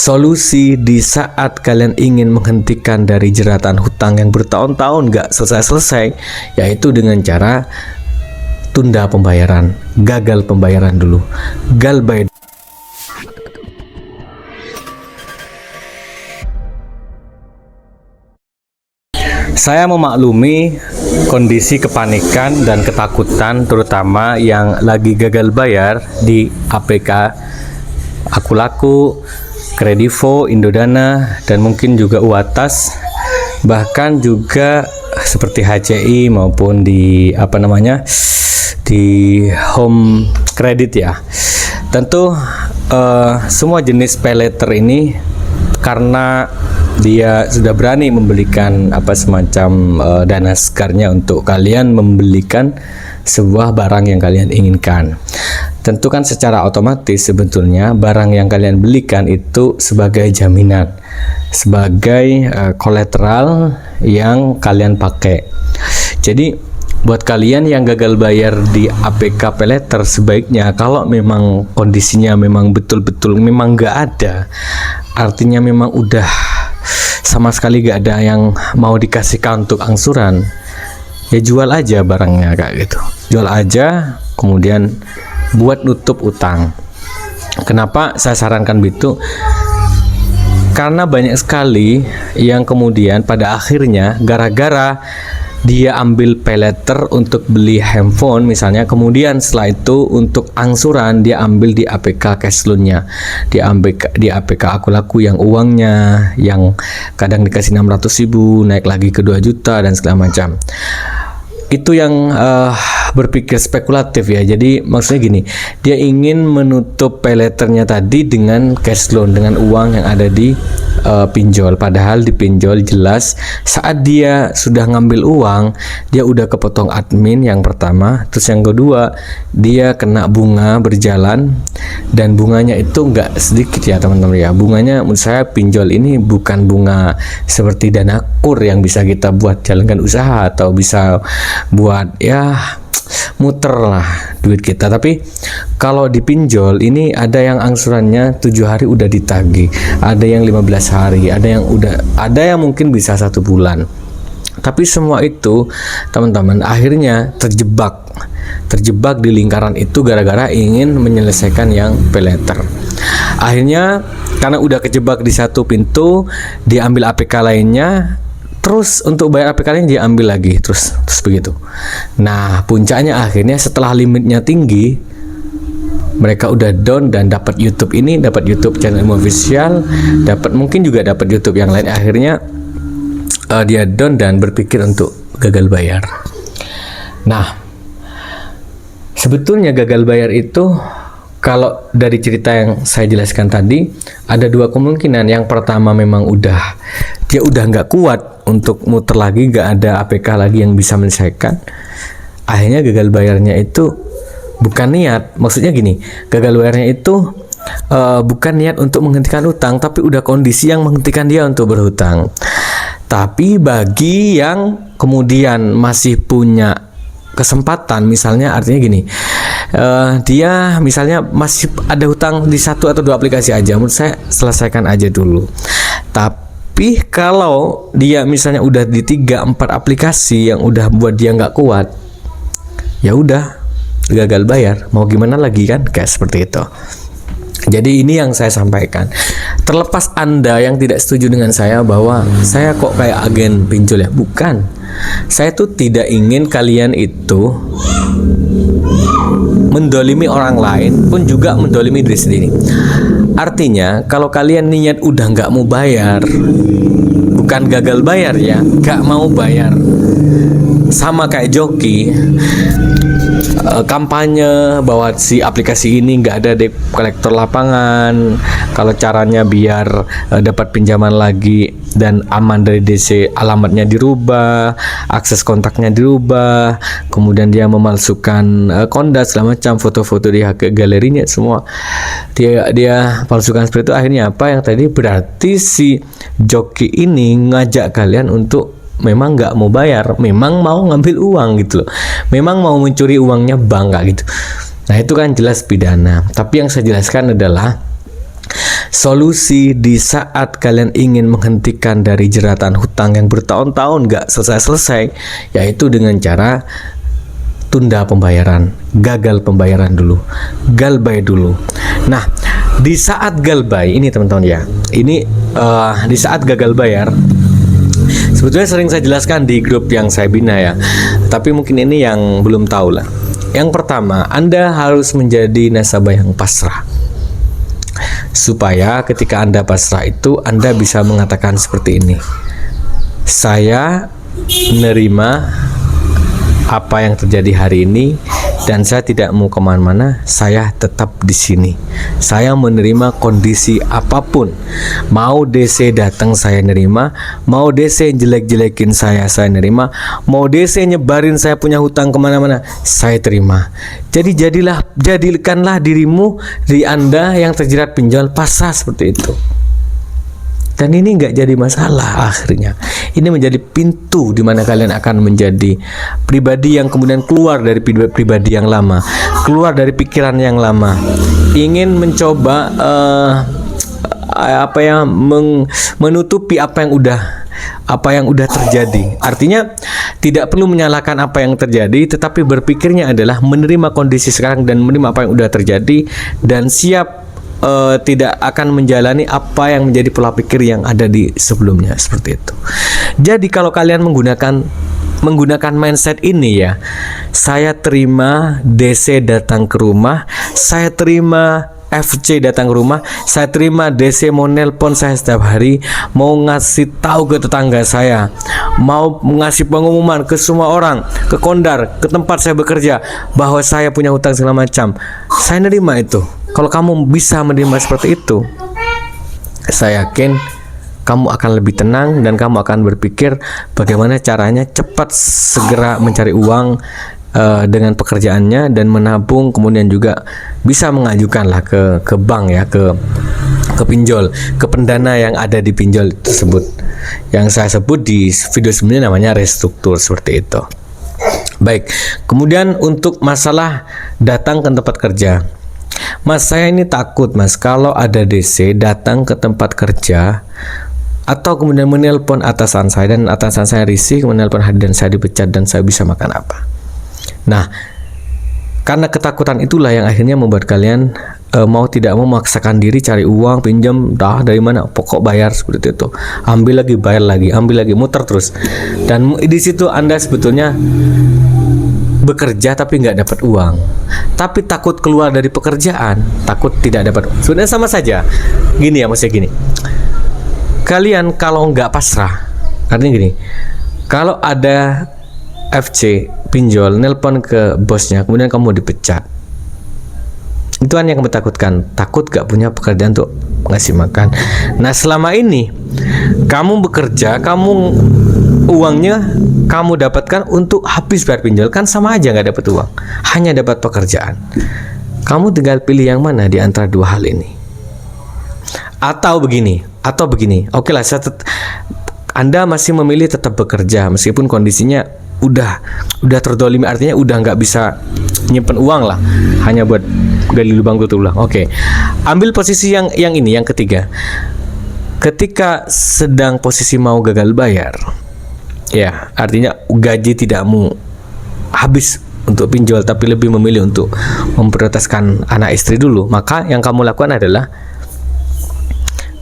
solusi di saat kalian ingin menghentikan dari jeratan hutang yang bertahun-tahun gak selesai-selesai, yaitu dengan cara tunda pembayaran, gagal pembayaran dulu, galbay. Saya memaklumi kondisi kepanikan dan ketakutan terutama yang lagi gagal bayar di APK Aku Laku, Kredivo, Indodana, dan mungkin juga Uatas, bahkan juga seperti HCI maupun di di Home Credit ya. Tentu semua jenis paylater ini karena dia sudah berani membelikan semacam dana segarnya untuk kalian membelikan sebuah barang yang kalian inginkan. Tentu kan secara otomatis sebetulnya barang yang kalian belikan itu sebagai jaminan, sebagai kolateral yang kalian pakai. Jadi buat kalian yang gagal bayar di APK paylater, sebaiknya kalau memang kondisinya memang betul-betul memang nggak ada, artinya memang udah sama sekali gak ada yang mau dikasihkan untuk angsuran, ya jual aja barangnya kayak gitu, jual aja kemudian buat nutup utang. Kenapa saya sarankan begitu? Karena banyak sekali yang kemudian pada akhirnya gara-gara dia ambil paylater untuk beli handphone misalnya, kemudian setelah itu untuk angsuran dia ambil di APK cash loan-nya, dia ambil di APK Aku Laku yang uangnya yang kadang dikasih 600.000 naik lagi ke 2 juta dan segala macam. Itu yang berpikir spekulatif ya. Jadi maksudnya gini, dia ingin menutup paylaternya tadi dengan cash loan, dengan uang yang ada di pinjol. Padahal di pinjol jelas saat dia sudah ngambil uang, dia udah kepotong admin yang pertama, terus yang kedua dia kena bunga berjalan, dan bunganya itu nggak sedikit ya teman-teman ya. Bunganya menurut saya pinjol ini bukan bunga seperti dana kur yang bisa kita buat jalankan usaha atau bisa buat ya muter lah duit kita. Tapi kalau di pinjol ini ada yang angsurannya 7 hari udah ditagih, ada yang 15 hari, ada yang mungkin bisa 1 bulan. Tapi semua itu teman-teman akhirnya terjebak di lingkaran itu gara-gara ingin menyelesaikan yang paylater. Akhirnya karena udah kejebak di satu pintu, diambil APK lainnya, terus untuk bayar APK lain dia ambil lagi, terus begitu. Nah puncaknya akhirnya setelah limitnya tinggi, mereka udah down dan dapat YouTube channel ilmu official, mungkin juga dapat YouTube yang lain. Akhirnya dia down dan berpikir untuk gagal bayar. Nah sebetulnya gagal bayar itu kalau dari cerita yang saya jelaskan tadi ada 2 kemungkinan. Yang pertama memang dia udah nggak kuat untuk muter lagi, nggak ada APK lagi yang bisa menyelesaikan. Akhirnya gagal bayarnya itu bukan niat, maksudnya gini, gagal bayarnya itu bukan niat untuk menghentikan utang, tapi udah kondisi yang menghentikan dia untuk berhutang. Tapi bagi yang kemudian masih punya kesempatan, misalnya artinya gini, dia misalnya masih ada hutang di 1 atau 2 aplikasi aja, menurut saya selesaikan aja dulu. Tapi kalau dia misalnya udah di 3-4 aplikasi yang udah buat dia nggak kuat, ya udah gagal bayar, mau gimana lagi kan, kayak seperti itu. Jadi ini yang saya sampaikan. Terlepas Anda yang tidak setuju dengan saya bahwa saya kok kayak agen pinjol ya, bukan. Saya tuh tidak ingin kalian itu mendolimi orang lain pun juga mendolimi diri sendiri. Artinya kalau kalian niat udah nggak mau bayar, bukan gagal bayar ya, nggak mau bayar. Sama kayak joki kampanye bahwa si aplikasi ini nggak ada debt collector lapangan, kalau caranya biar dapat pinjaman lagi dan aman dari DC, alamatnya dirubah, akses kontaknya dirubah, kemudian dia memalsukan kondas segala macam, foto-foto di galerinya semua dia palsukan seperti itu. Akhirnya apa yang tadi berarti si joki ini ngajak kalian untuk memang nggak mau bayar, memang mau ngambil uang gitu loh, memang mau mencuri uangnya bank gitu. Nah itu kan jelas pidana. Tapi yang saya jelaskan adalah Solusi di saat kalian ingin menghentikan dari jeratan hutang yang bertahun-tahun gak selesai-selesai, yaitu dengan cara tunda pembayaran, gagal pembayaran dulu, galbay dulu. Nah, di saat galbay ini teman-teman ya, ini di saat gagal bayar, sebetulnya sering saya jelaskan di grup yang saya bina ya, tapi mungkin ini yang belum tahu lah. Yang pertama, Anda harus menjadi nasabah yang pasrah, supaya ketika Anda pasrah itu Anda bisa mengatakan seperti ini, saya menerima apa yang terjadi hari ini dan saya tidak mau kemana-mana, saya tetap di sini. Saya menerima kondisi apapun, mau DC datang saya nerima, mau DC jelek-jelekin saya nerima, mau DC nyebarin saya punya hutang kemana-mana, saya terima. Jadi jadikanlah dirimu, diri Anda yang terjerat pinjol pasrah seperti itu. Dan ini nggak jadi masalah akhirnya. Ini menjadi pintu di mana kalian akan menjadi pribadi yang kemudian keluar dari pribadi yang lama, keluar dari pikiran yang lama, ingin mencoba menutupi apa yang udah terjadi. Artinya tidak perlu menyalahkan apa yang terjadi, tetapi berpikirnya adalah menerima kondisi sekarang dan menerima apa yang udah terjadi dan siap tidak akan menjalani apa yang menjadi pola pikir yang ada di sebelumnya, seperti itu. Jadi kalau kalian menggunakan mindset ini ya, saya terima DC datang ke rumah, saya terima FC datang ke rumah, saya terima DC mau nelpon saya setiap hari, mau ngasih tahu ke tetangga saya, mau ngasih pengumuman ke semua orang, ke kondar, ke tempat saya bekerja bahwa saya punya hutang segala macam. Saya nerima itu. Kalau kamu bisa menerima seperti itu, saya yakin kamu akan lebih tenang dan kamu akan berpikir bagaimana caranya cepat segera mencari uang dengan pekerjaannya dan menabung, kemudian juga bisa mengajukanlah ke bank ya, ke pinjol, ke pendana yang ada di pinjol tersebut, yang saya sebut di video sebelumnya namanya restruktur, seperti itu. Baik, kemudian untuk masalah datang ke tempat kerja, Mas, saya ini takut Mas kalau ada DC datang ke tempat kerja atau kemudian menelpon atasan saya dan atasan saya risih, menelpon dan saya dipecat dan saya bisa makan apa. Nah, karena ketakutan itulah yang akhirnya membuat kalian mau tidak mau memaksakan diri cari uang, pinjam, dari mana, pokok bayar seperti itu. Ambil lagi, bayar lagi, ambil lagi, muter terus. Dan di situ Anda sebetulnya bekerja tapi nggak dapat uang, tapi takut keluar dari pekerjaan, takut tidak dapat. Sebenarnya sama saja. Gini ya, maksudnya gini. Kalian kalau nggak pasrah, artinya gini, kalau ada FC pinjol nelpon ke bosnya, kemudian kamu dipecat, itu kan yang kamu takutkan, takut gak punya pekerjaan untuk ngasih makan. Nah, selama ini kamu bekerja, uangnya kamu dapatkan untuk habis bayar pinjol, kan sama aja nggak dapat uang, hanya dapat pekerjaan. Kamu tinggal pilih yang mana di antara dua hal ini. Atau begini, oke lah, Anda masih memilih tetap bekerja meskipun kondisinya udah terdolimi, artinya udah nggak bisa nyimpen uang lah, hanya buat gali lubang tutup ulang. Oke. Ambil posisi yang ini, yang ketiga. Ketika sedang posisi mau gagal bayar, ya, artinya gaji tidak mau habis untuk pinjol tapi lebih memilih untuk memprioritaskan anak istri dulu, maka yang kamu lakukan adalah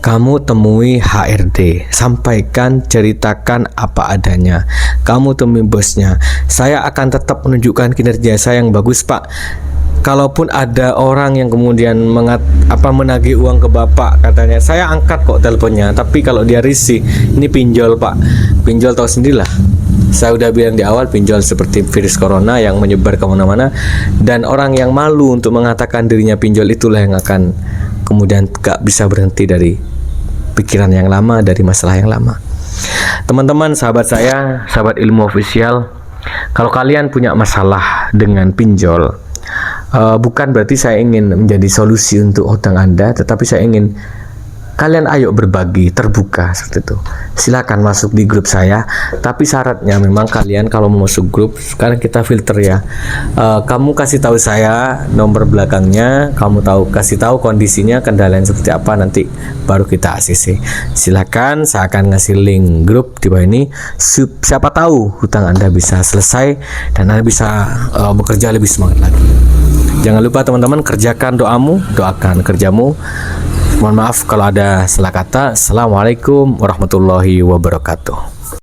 kamu temui HRD, sampaikan, ceritakan apa adanya. Kamu temui bosnya, saya akan tetap menunjukkan kinerja saya yang bagus Pak. Kalaupun ada orang yang kemudian menagih uang ke Bapak, katanya saya angkat kok teleponnya, tapi kalau dia risih, ini pinjol Pak, pinjol tahu sendirilah. Saya udah bilang di awal, pinjol seperti virus corona yang menyebar kemana-mana, dan orang yang malu untuk mengatakan dirinya pinjol itulah yang akan kemudian gak bisa berhenti dari pikiran yang lama, dari masalah yang lama. Teman-teman, sahabat saya, sahabat ilmu official, kalau kalian punya masalah dengan pinjol, bukan berarti saya ingin menjadi solusi untuk hutang Anda, tetapi saya ingin kalian ayo berbagi, terbuka seperti itu. Silakan masuk di grup saya, tapi syaratnya memang kalian kalau mau masuk grup, sekarang kita filter ya. Kamu kasih tahu saya nomor belakangnya, kamu kasih tahu kondisinya, kendalanya seperti apa, nanti baru kita ACC. Silakan, saya akan ngasih link grup di bawah ini. Siapa tahu hutang Anda bisa selesai dan Anda bisa bekerja lebih semangat lagi. Jangan lupa teman-teman, kerjakan doamu, doakan kerjamu. Mohon maaf kalau ada salah kata. Assalamualaikum warahmatullahi wabarakatuh.